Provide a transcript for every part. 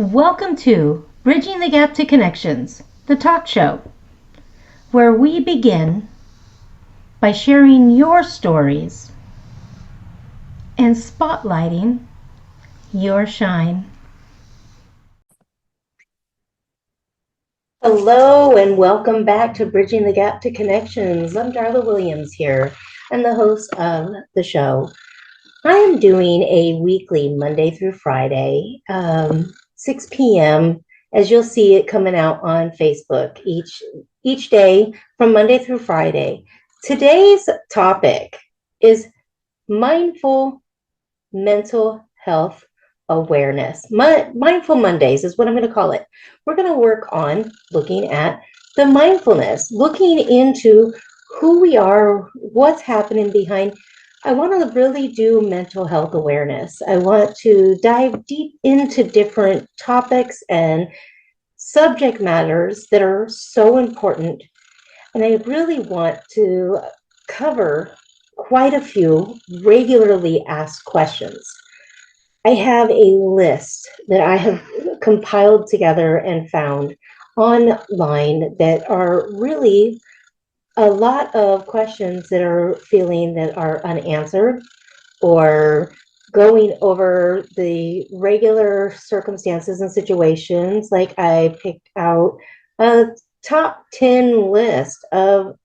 Welcome to Bridging the Gap to Connections, the talk show, where we begin by sharing your stories and spotlighting your shine. Hello and welcome back to Bridging the Gap to Connections. I'm Darla Williams here. I'm the host of the show. I am doing a weekly Monday through Friday, 6 p.m. as you'll see it coming out on Facebook each day from Monday through Friday. Today's topic is mindful mental health awareness. Mindful Mondays is what I'm going to call it. We're going to work on looking at the mindfulness, looking into who we are, what's happening behind. I want to really do mental health awareness. I want to dive deep into different topics and subject matters that are so important. And I really want to cover quite a few regularly asked questions. I have a list that I have compiled together and found online that are really a lot of questions that are feeling that are unanswered or going over the regular circumstances and situations. Like I picked out a top 10 list of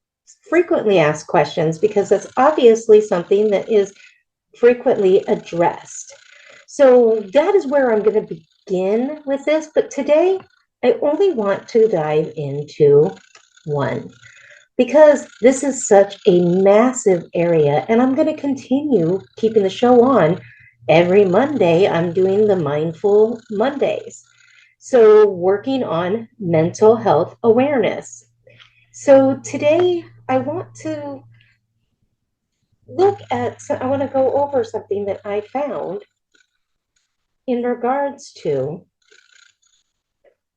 frequently asked questions because that's obviously something that is frequently addressed. So that is where I'm going to begin with this. But today, I only want to dive into one because this is such a massive area. And I'm going to continue keeping the show on. Every Monday, I'm doing the Mindful Mondays. So working on mental health awareness. So today, I want to I want to go over something that I found in regards to,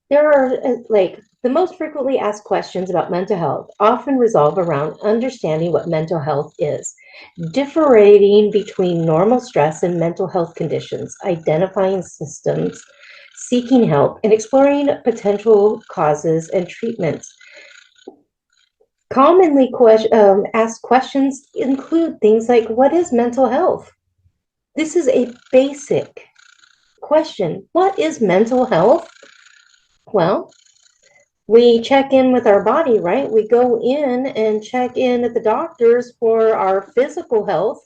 there are like the most frequently asked questions about mental health often resolve around understanding what mental health is, differentiating between normal stress and mental health conditions, identifying systems, seeking help, and exploring potential causes and treatments. Commonly asked questions include things like, what is mental health? This is a basic question. What is mental health? Well, we check in with our body, right? We go in and check in at the doctors for our physical health.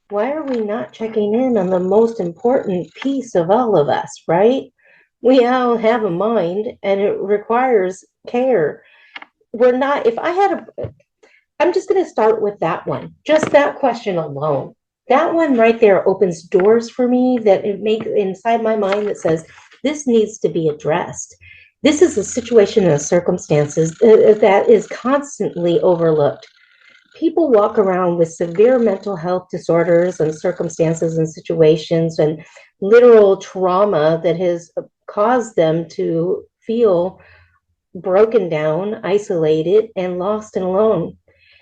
Why are we not checking in on the most important piece of all of us, right? We all have a mind and it requires care. I'm just going to start with that one, just that question alone. That one right there opens doors for me that it makes inside my mind that says, this needs to be addressed. This is a situation and circumstances that is constantly overlooked. People walk around with severe mental health disorders and circumstances and situations and literal trauma that has caused them to feel broken down, isolated, and lost and alone.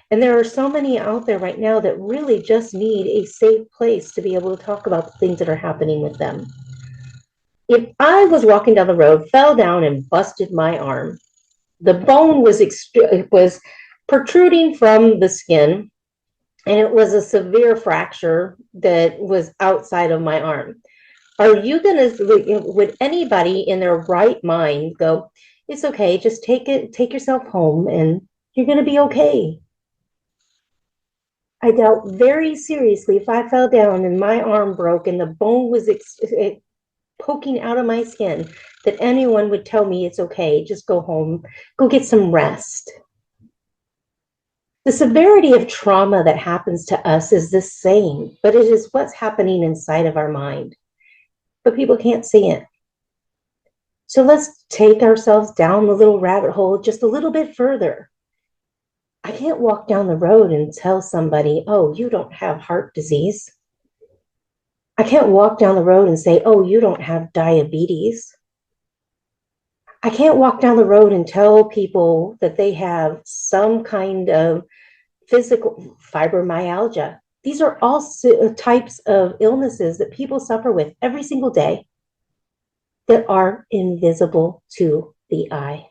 And there are so many out there right now that really just need a safe place to be able to talk about the things that are happening with them. If I was walking down the road, fell down, and busted my arm, the bone was protruding from the skin, and it was a severe fracture that was outside of my arm. Are you going to, would anybody in their right mind go, it's okay, just take yourself home and you're going to be okay? I doubt very seriously if I fell down and my arm broke and the bone was poking out of my skin that anyone would tell me it's okay, just go home, go get some rest. The severity of trauma that happens to us is the same, but it is what's happening inside of our mind. But people can't see it. So let's take ourselves down the little rabbit hole just a little bit further. I can't walk down the road and tell somebody, oh, you don't have heart disease. I can't walk down the road and say, oh, you don't have diabetes. I can't walk down the road and tell people that they have some kind of physical fibromyalgia. These are all types of illnesses that people suffer with every single day. that are invisible to the eye.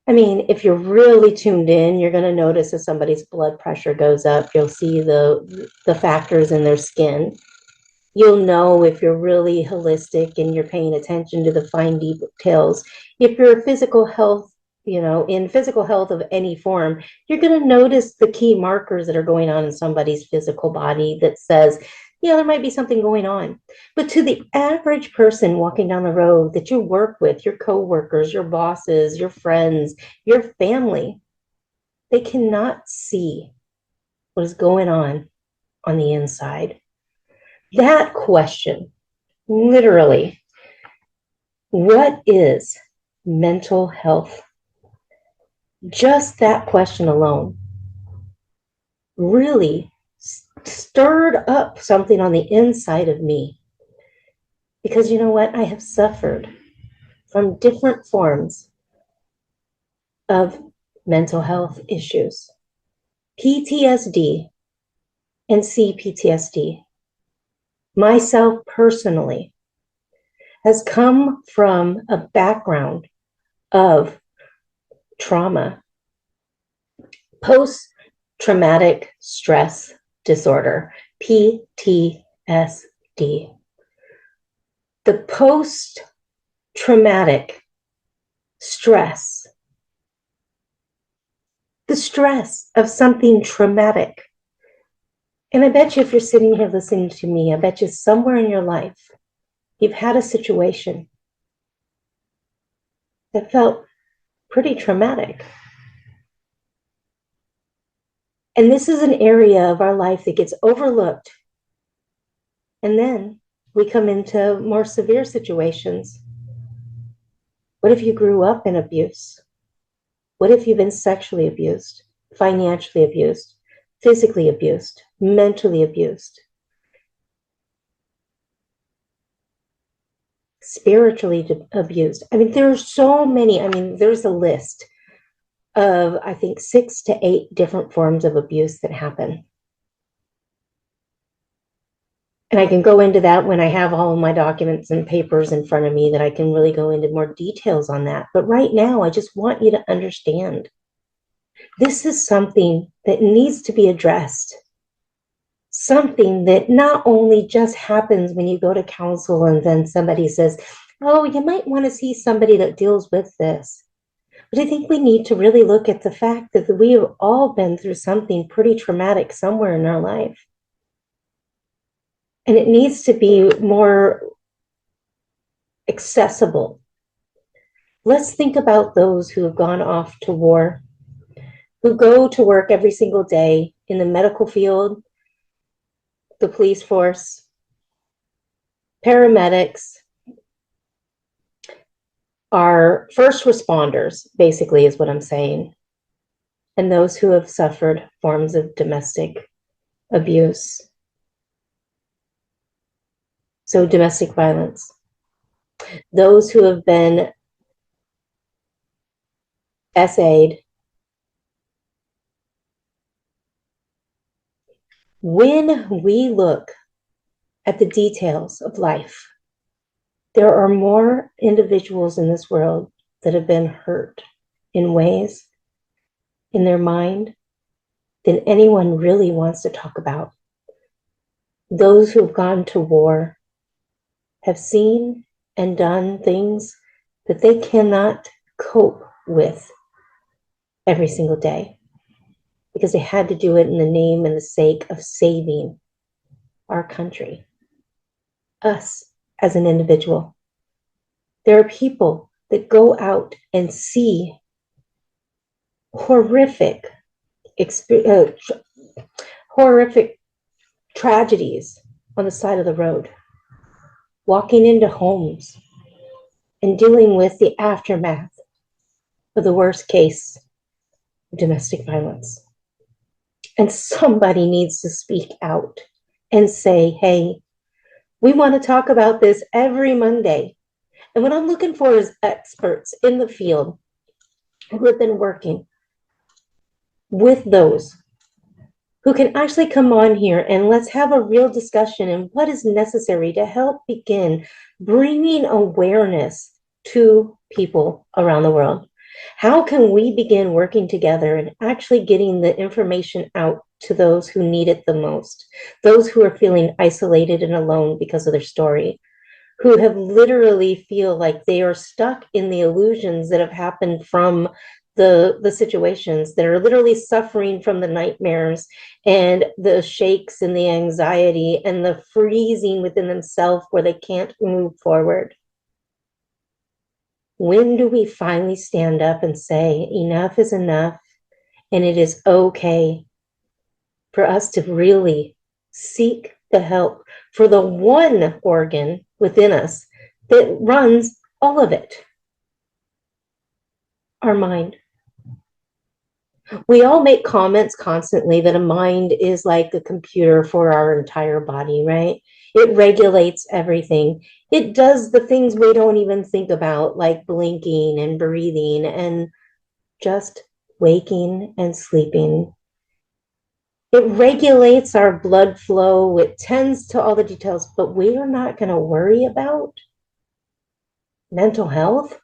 I mean, if you're really tuned in, you're going to notice if somebody's blood pressure goes up. You'll see the factors in their skin. You'll know if you're really holistic and you're paying attention to the fine details. If you're physical health, in physical health of any form, you're going to notice the key markers that are going on in somebody's physical body that says, yeah, there might be something going on. But to the average person walking down the road that you work with, your coworkers, your bosses, your friends, your family, they cannot see what is going on the inside. That question, literally, what is mental health? Just that question alone really stirred up something on the inside of me. Because you know what? I have suffered from different forms of mental health issues, PTSD and CPTSD. Myself personally has come from a background of trauma, post-traumatic stress disorder, PTSD. The post-traumatic stress, the stress of something traumatic. And I bet you if you're sitting here listening to me, I bet you somewhere in your life, you've had a situation that felt pretty traumatic. And this is an area of our life that gets overlooked. And then we come into more severe situations. What if you grew up in abuse? What if you've been sexually abused, financially abused, physically abused, mentally abused, spiritually abused? I mean, there are so many. I mean, there's a list of, I think, 6 to 8 different forms of abuse that happen. And I can go into that when I have all of my documents and papers in front of me, that I can really go into more details on that. But right now, I just want you to understand this is something that needs to be addressed. Something that not only just happens when you go to counsel and then somebody says, oh, you might want to see somebody that deals with this. But I think we need to really look at the fact that we have all been through something pretty traumatic somewhere in our life. And it needs to be more accessible. Let's think about those who have gone off to war, who go to work every single day in the medical field, the police force, paramedics, our first responders, basically, is what I'm saying, and those who have suffered forms of domestic abuse. So domestic violence. Those who have been SA'd. When we look at the details of life, there are more individuals in this world that have been hurt in ways in their mind than anyone really wants to talk about. Those who have gone to war have seen and done things that they cannot cope with every single day, because they had to do it in the name and the sake of saving our country, us as an individual. There are people that go out and see horrific tragedies on the side of the road, walking into homes and dealing with the aftermath of the worst case of domestic violence. And somebody needs to speak out and say, hey, we want to talk about this every Monday. And what I'm looking for is experts in the field who have been working with those who can actually come on here and let's have a real discussion and what is necessary to help begin bringing awareness to people around the world. How can we begin working together and actually getting the information out to those who need it the most, those who are feeling isolated and alone because of their story, who have literally feel like they are stuck in the illusions that have happened from the situations, that are literally suffering from the nightmares and the shakes and the anxiety and the freezing within themselves where they can't move forward. When do we finally stand up and say enough is enough, and it is okay for us to really seek the help for the one organ within us that runs all of it, our mind? We all make comments constantly that a mind is like a computer for our entire body, right? It regulates everything. It does the things we don't even think about, like blinking and breathing and just waking and sleeping. It regulates our blood flow. It tends to all the details, but we are not going to worry about mental health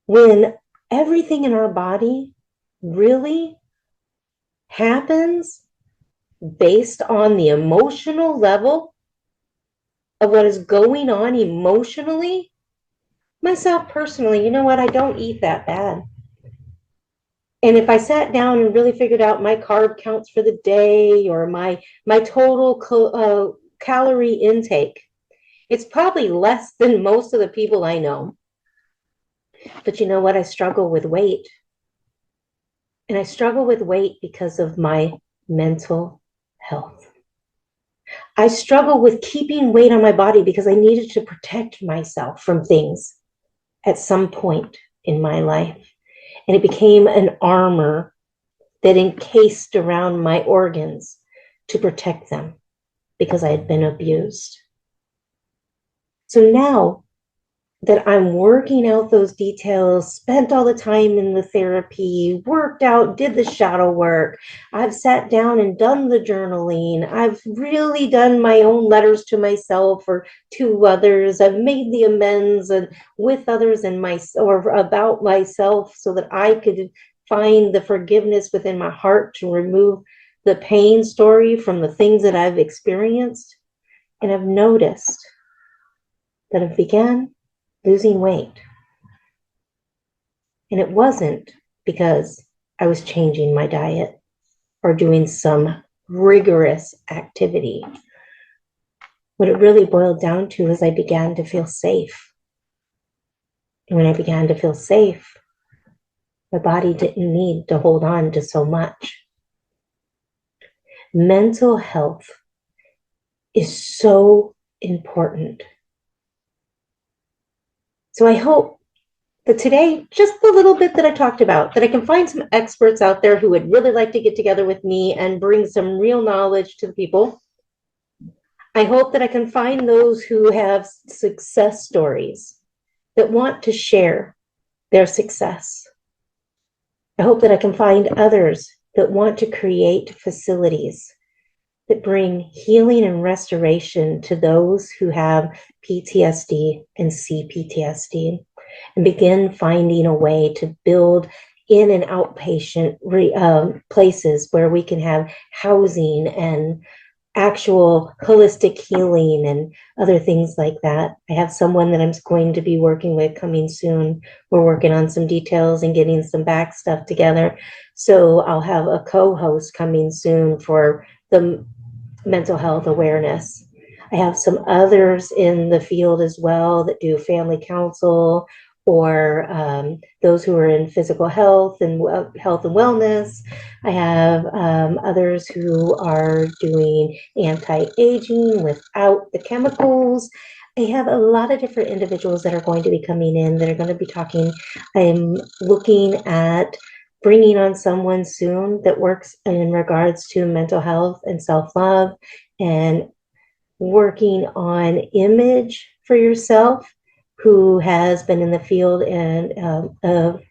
when everything in our body really happens based on the emotional level of what is going on emotionally. Myself personally, you know what? I don't eat that bad. And if I sat down and really figured out my carb counts for the day or my total calorie intake, it's probably less than most of the people I know. But you know what? I struggle with weight. And I struggle with weight because of my mental health. I struggle with keeping weight on my body because I needed to protect myself from things at some point in my life. And it became an armor that encased around my organs to protect them because I had been abused. So now that I'm working out those details, spent all the time in the therapy, worked out, did the shadow work. I've sat down and done the journaling. I've really done my own letters to myself or to others. I've made the amends and with others and or about myself so that I could find the forgiveness within my heart to remove the pain story from the things that I've experienced. And I've noticed that I've began losing weight. And it wasn't because I was changing my diet or doing some rigorous activity. What it really boiled down to is I began to feel safe. And when I began to feel safe, my body didn't need to hold on to so much. Mental health is so important. So I hope that today, just the little bit that I talked about, that I can find some experts out there who would really like to get together with me and bring some real knowledge to the people. I hope that I can find those who have success stories that want to share their success. I hope that I can find others that want to create facilities that bring healing and restoration to those who have PTSD and CPTSD, and begin finding a way to build in and outpatient places where we can have housing and actual holistic healing and other things like that. I have someone that I'm going to be working with coming soon. We're working on some details and getting some back stuff together. So I'll have a co-host coming soon for the mental health awareness. I have some others in the field as well that do family counsel or those who are in physical health and wellness. I have others who are doing anti-aging without the chemicals. I have a lot of different individuals that are going to be coming in that are going to be talking. I'm looking at bringing on someone soon that works in regards to mental health and self-love and working on image for yourself, who has been in the field and of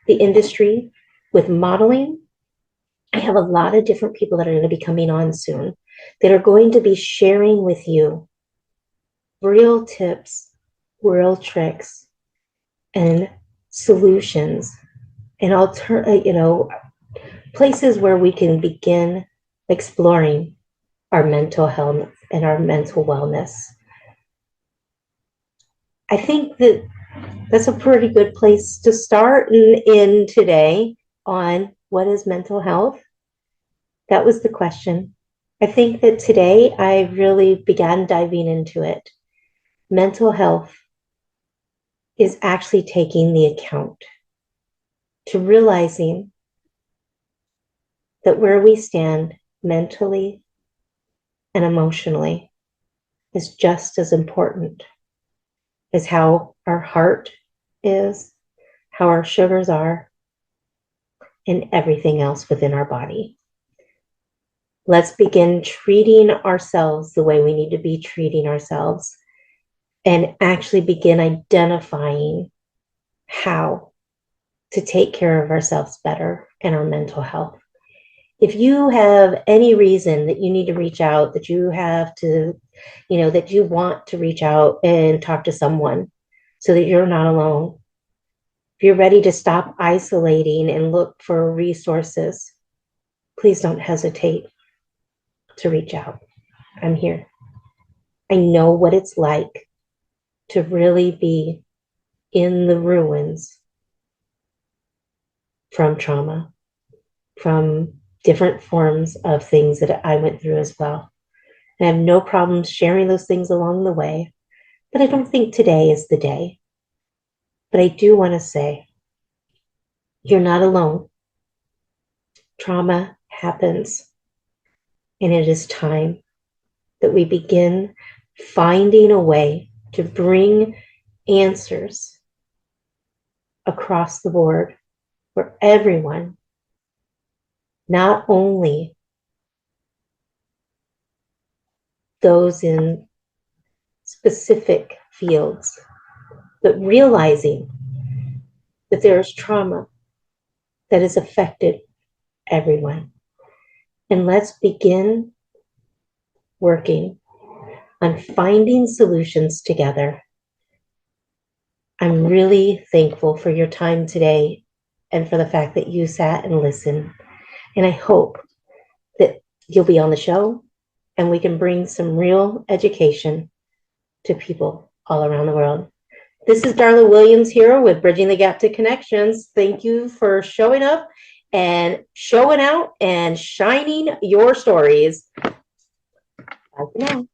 the industry with modeling, I have a lot of different people that are going to be coming on soon that are going to be sharing with you real tips, real tricks, and solutions, and places where we can begin exploring our mental health and our mental wellness. I think that that's a pretty good place to start in today on what is mental health. That was the question. I think that today I really began diving into it. Mental health is actually taking the account to realizing that where we stand mentally and emotionally is just as important as how our heart is, how our sugars are, and everything else within our body. Let's begin treating ourselves the way we need to be treating ourselves and actually begin identifying how to take care of ourselves better and our mental health. If you have any reason that you need to reach out, that you have to, that you want to reach out and talk to someone so that you're not alone, if you're ready to stop isolating and look for resources, please don't hesitate to reach out. I'm here. I know what it's like to really be in the ruins from trauma, from different forms of things that I went through as well. And I have no problem sharing those things along the way, but I don't think today is the day. But I do want to say, you're not alone. Trauma happens, and it is time that we begin finding a way to bring answers across the board for everyone, not only those in specific fields, but realizing that there is trauma that has affected everyone. And let's begin working on finding solutions together. I'm really thankful for your time today and for the fact that you sat and listened. And I hope that you'll be on the show and we can bring some real education to people all around the world. This is Darla Williams here with Bridging the Gap to Connections. Thank you for showing up and showing out and shining your stories. Bye for now.